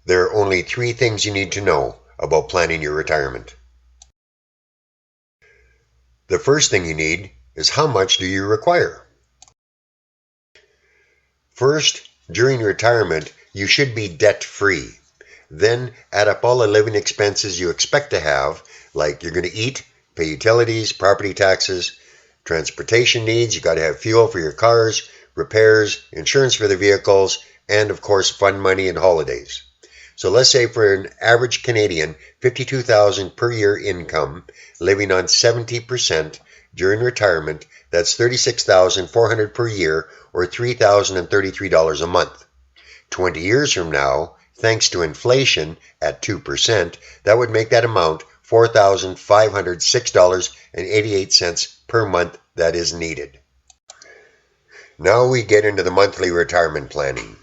There are only 3 things you need to know about planning your retirement. The first thing you need is how much do you require? First, during retirement, you should be debt-free. Then add up all the living expenses you expect to have, like you're going to eat, pay utilities, property taxes, transportation needs, you got to have fuel for your cars, repairs, insurance for the vehicles, and of course fun money and holidays. So let's say for an average Canadian, $52,000 per year income, living on 70% during retirement, that's $36,400 per year or $3,033 a month. 20 years from now, thanks to inflation at 2%, that would make that amount $4,506.88 per month that is needed. Now we get into the monthly retirement planning.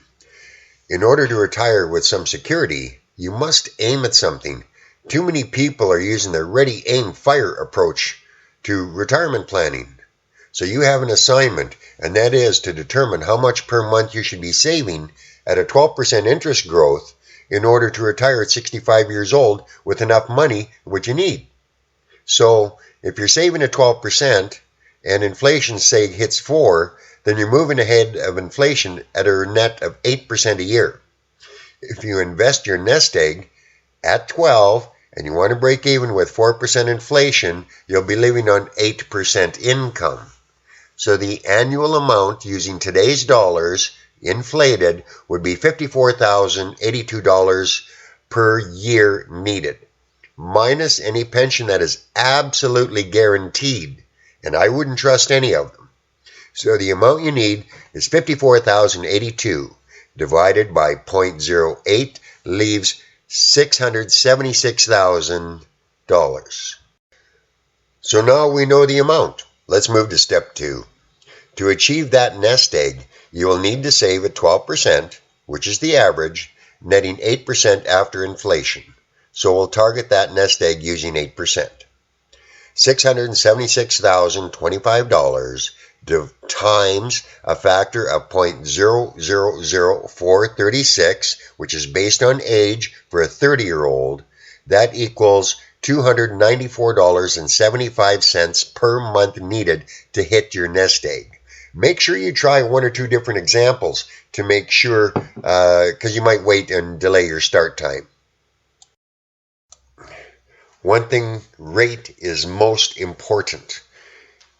In order to retire with some security, you must aim at something. Too many people are using the ready, aim, fire approach to retirement planning. So you have an assignment, and that is to determine how much per month you should be saving at a 12% interest growth in order to retire at 65 years old with enough money which you need. So if you're saving at 12% and inflation, say, hits 4, then you're moving ahead of inflation at a net of 8% a year. If you invest your nest egg at 12 and you want to break even with 4% inflation, you'll be living on 8% income. So the annual amount using today's dollars inflated would be $54,082 per year needed, minus any pension that is absolutely guaranteed, and I wouldn't trust any of them. So the amount you need is $54,082 divided by 0.08 leaves $676,000. So now we know the amount. Let's move to step 2. To achieve that nest egg, you will need to save at 12%, which is the average, netting 8% after inflation. So we'll target that nest egg using 8%. $676,025 times a factor of 0.000436, which is based on age for a 30-year-old, that equals $294.75 per month needed to hit your nest egg. Make sure you try 1 or 2 different examples to make sure, because you might wait and delay your start time. One thing, rate is most important.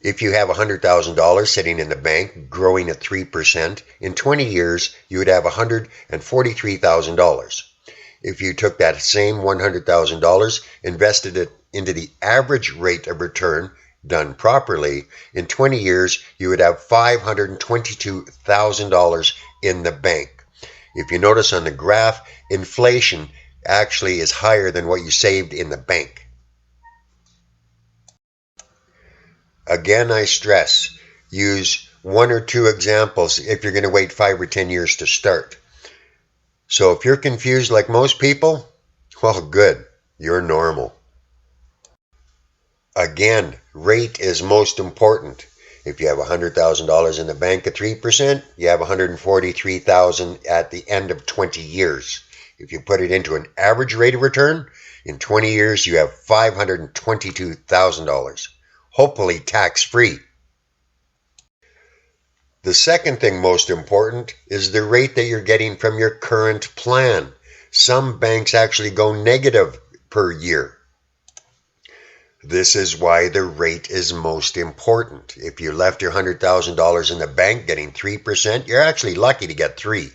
If you have $100,000 sitting in the bank growing at 3%, in 20 years you would have $143,000. If you took that same $100,000, invested it into the average rate of return done properly, in 20 years you would have $522,000 in the bank. If you notice on the graph, inflation actually is higher than what you saved in the bank. Again, I stress, use 1 or 2 examples if you're going to wait 5 or 10 years to start. So if you're confused like most people, well, good, you're normal. Again, rate is most important. If you have $100,000 in the bank at 3%, you have $143,000 at the end of 20 years. If you put it into an average rate of return, in 20 years you have $522,000. Hopefully tax-free. The second thing most important is the rate that you're getting from your current plan. Some banks actually go negative per year. This is why the rate is most important. If you left your $100,000 in the bank getting 3%, you're actually lucky to get 3.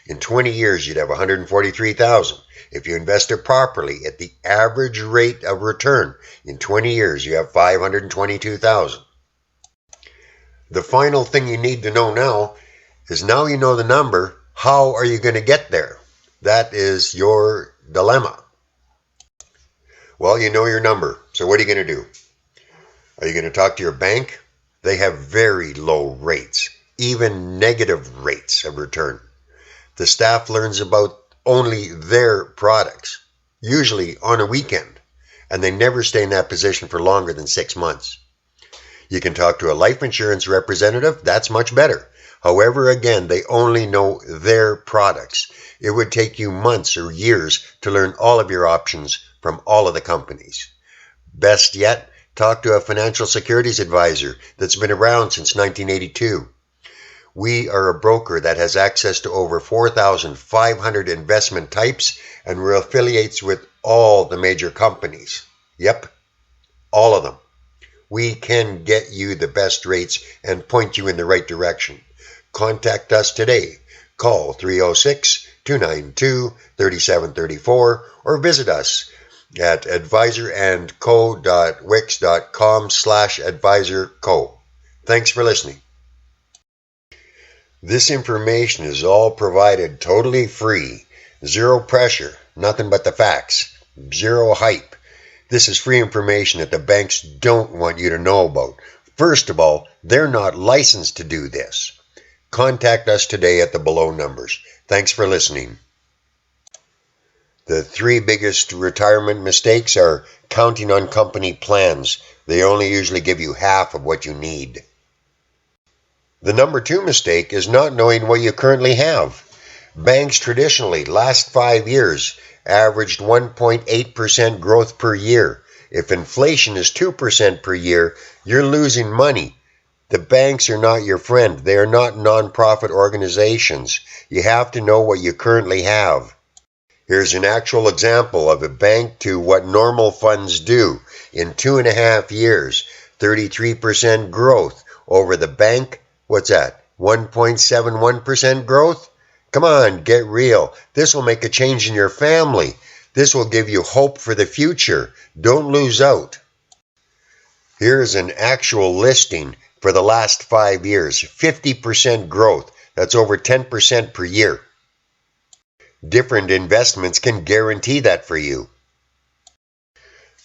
In 20 years, you'd have $143,000. If you invest it properly at the average rate of return, in 20 years, you have $522,000. The final thing you need to know now is now you know the number, how are you going to get there? That is your dilemma. Well, you know your number, so what are you going to do? Are you going to talk to your bank? They have very low rates, even negative rates of return. The staff learns about only their products, usually on a weekend, and they never stay in that position for longer than 6 months. You can talk to a life insurance representative. That's much better. However, again, they only know their products. It would take you months or years to learn all of your options from all of the companies. Best yet, talk to a financial securities advisor that's been around since 1982. We are a broker that has access to over 4,500 investment types, and we're affiliates with all the major companies. Yep, all of them. We can get you the best rates and point you in the right direction. Contact us today. Call 306-292-3734 or visit us at advisorandco.wix.com/advisorco. Thanks for listening. This information is all provided totally free. Zero pressure, nothing but the facts. Zero hype. This is free information that the banks don't want you to know about. First of all, they're not licensed to do this. Contact us today at the below numbers. Thanks for listening. The three biggest retirement mistakes are counting on company plans. They only usually give you half of what you need. The number two mistake is not knowing what you currently have. Banks traditionally, last 5 years, averaged 1.8% growth per year. If inflation is 2% per year, you're losing money. The banks are not your friend. They are not nonprofit organizations. You have to know what you currently have. Here's an actual example of a bank to what normal funds do. In 2.5 years, 33% growth over the bank. What's that? 1.71% growth? Come on, get real. This will make a change in your family. This will give you hope for the future. Don't lose out. Here's an actual listing for the last 5 years. 50% growth. That's over 10% per year. Different investments can guarantee that for you.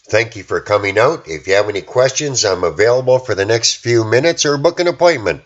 Thank you for coming out. If you have any questions, I'm available for the next few minutes or book an appointment.